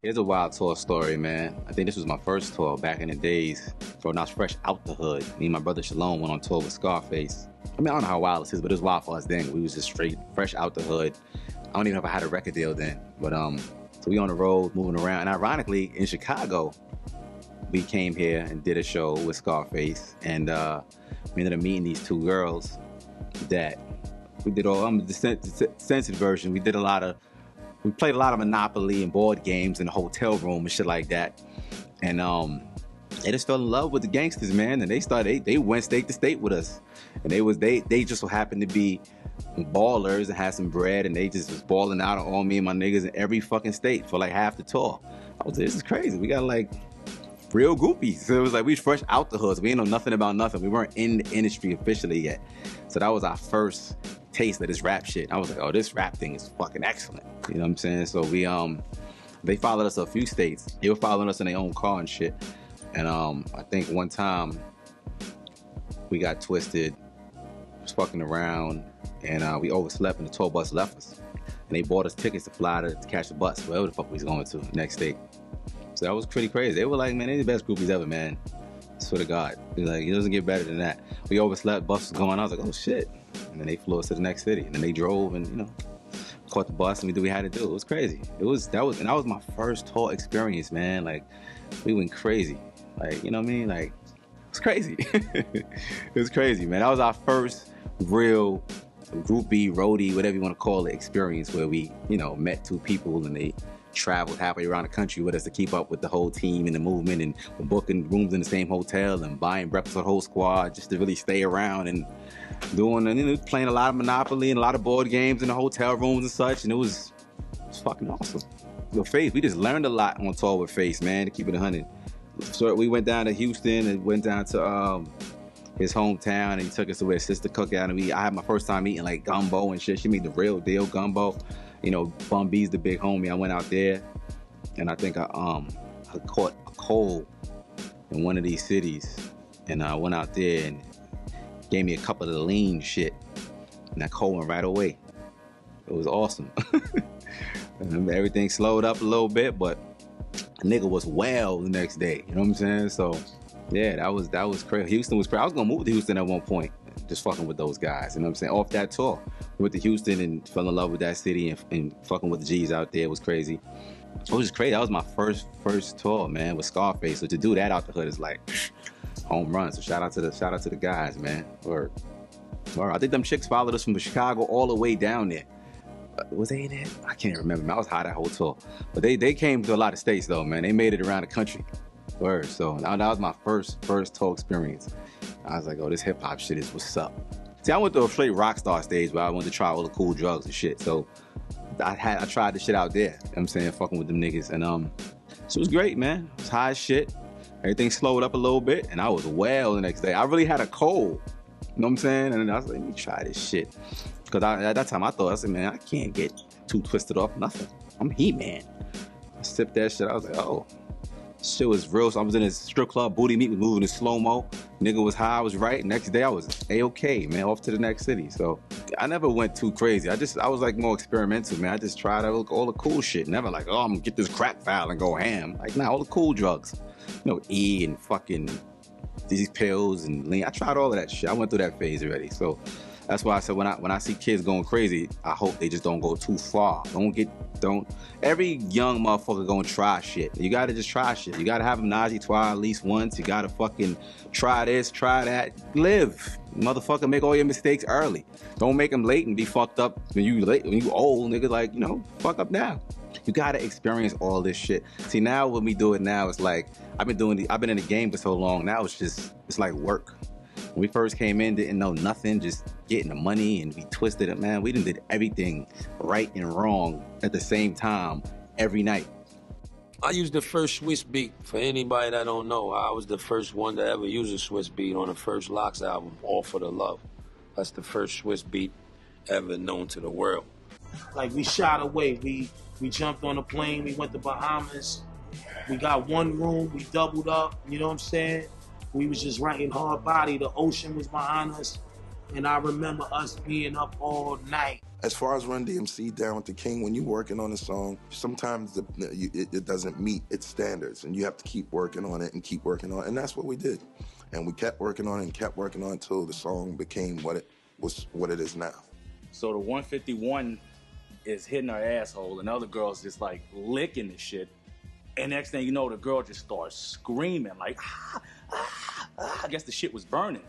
Here's a wild tour story, man. I think this was my first tour back in the days. Bro, when I was fresh out the hood. Me and my brother Shalom went on tour with Scarface. I mean, I don't know how wild this is, but it was wild for us then. We was just straight, fresh out the hood. I don't even know if I had a record deal then. But, so we on the road, moving around. And ironically, in Chicago, we came here and did a show with Scarface. And we ended up meeting these two girls that we did all, the censored version. We played a lot of Monopoly and board games in the hotel room and shit like that. And they just fell in love with the gangsters, man. And they went state to state with us. And they just so happened to be ballers and had some bread, and they just was balling out on all me and my niggas in every fucking state for like half the tour. I was like, this is crazy. We got like real groupies. So it was like we was fresh out the hood. So we didn't know nothing about nothing. We weren't in the industry officially yet. So that was our first taste of this rap shit. I was like, oh, this rap thing is fucking excellent. You know what I'm saying? So we they followed us a few states. They were following us in their own car and shit. And I think one time we got twisted, was fucking around, and we overslept and the tour bus left us. And they bought us tickets to fly to catch the bus, wherever the fuck we was going to, next state. So that was pretty crazy. They were like, man, they the best groupies ever, man. I swear to God. Like, it doesn't get better than that. We overslept, bus was going, I was like, oh shit. And then they flew us to the next city. And then they drove and, you know, caught the bus and we did what we had to do. It was crazy. That was my first tour experience, man. Like, we went crazy. Like, you know what I mean? Like, it was crazy. It was crazy, man. That was our first real groupie, roadie, whatever you want to call it, experience where we, you know, met two people and they traveled halfway around the country with us to keep up with the whole team and the movement, and we're booking rooms in the same hotel and buying breakfast for the whole squad just to really stay around and doing, and, you know, playing a lot of Monopoly and a lot of board games in the hotel rooms and such, and it was fucking awesome. With Face, we just learned a lot on tour with Face, man, to keep it 100. So we went down to Houston and went down to his hometown, and he took us to his sister cookout, and I had my first time eating like gumbo and shit. She made the real deal gumbo. You know, Bun B's the big homie. I went out there, and I think I caught a cold in one of these cities, and I went out there and gave me a couple of the lean shit, and that cold went right away. It was awesome. And everything slowed up a little bit, but a nigga was well the next day. You know what I'm saying? So yeah, that was crazy. Houston was crazy. I was gonna move to Houston at one point, just fucking with those guys. You know what I'm saying? Off that tour, we went to Houston and fell in love with that city, and fucking with the G's out there was crazy. It was just crazy. That was my first tour, man, with Scarface. So to do that out the hood is like home run. So shout out to the guys, man. Or I think them chicks followed us from Chicago all the way down there. Was they there? I can't remember. Man, I was high that whole tour. But they came to a lot of states though, man. They made it around the country. Word. So that was my first tour experience. I was like, oh, this hip hop shit is what's up. See, I went through a straight rock star stage where I wanted to try all the cool drugs and shit. So I tried the shit out there. You know what I'm saying? Fucking with them niggas. And so it was great, man. It was high as shit. Everything slowed up a little bit, and I was well the next day. I really had a cold. You know what I'm saying? And I was like, let me try this shit. Because at that time I said, man, I can't get too twisted off nothing. I'm He-Man. I sipped that shit. I was like, oh. Shit was real. So I was in a strip club, booty meat was moving in slow-mo. Nigga was high, I was right. Next day I was A-okay, man, off to the next city. So I never went too crazy. I was like more experimental, man. I just tried all the cool shit. Never like, oh, I'm gonna get this crack file and go ham. Like, nah, all the cool drugs. You know, E and fucking these pills and lean. I tried all of that shit. I went through that phase already. So that's why I said when I see kids going crazy, I hope they just don't go too far. Every young motherfucker gonna try shit. You gotta just try shit. You gotta have them Najee try at least once. You gotta fucking try this, try that. Live. Motherfucker, make all your mistakes early. Don't make them late and be fucked up when you old, nigga, like, you know, fuck up now. You gotta experience all this shit. See, now when we do it now, it's like, I've been in the game for so long, now it's like work. When we first came in, didn't know nothing, just getting the money, and we twisted it, man. We done did everything right and wrong at the same time every night. I used the first Swiss beat. For anybody that don't know, I was the first one to ever use a Swiss beat on the first Lox album, All for the Love. That's the first Swiss beat ever known to the world. Like, we shot away. We jumped on a plane. We went to Bahamas. We got one room. We doubled up. You know what I'm saying? We was just writing hard body. The ocean was behind us. And I remember us being up all night. As far as Run DMC, Down with the King, when you're working on a song, sometimes it doesn't meet its standards, and you have to keep working on it and keep working on it, and that's what we did. And we kept working on it and kept working on it until the song became what it is now. So the 151 is hitting her asshole, and the other girl's just like licking the shit. And next thing you know, the girl just starts screaming like, ah, ah, ah. I guess the shit was burning.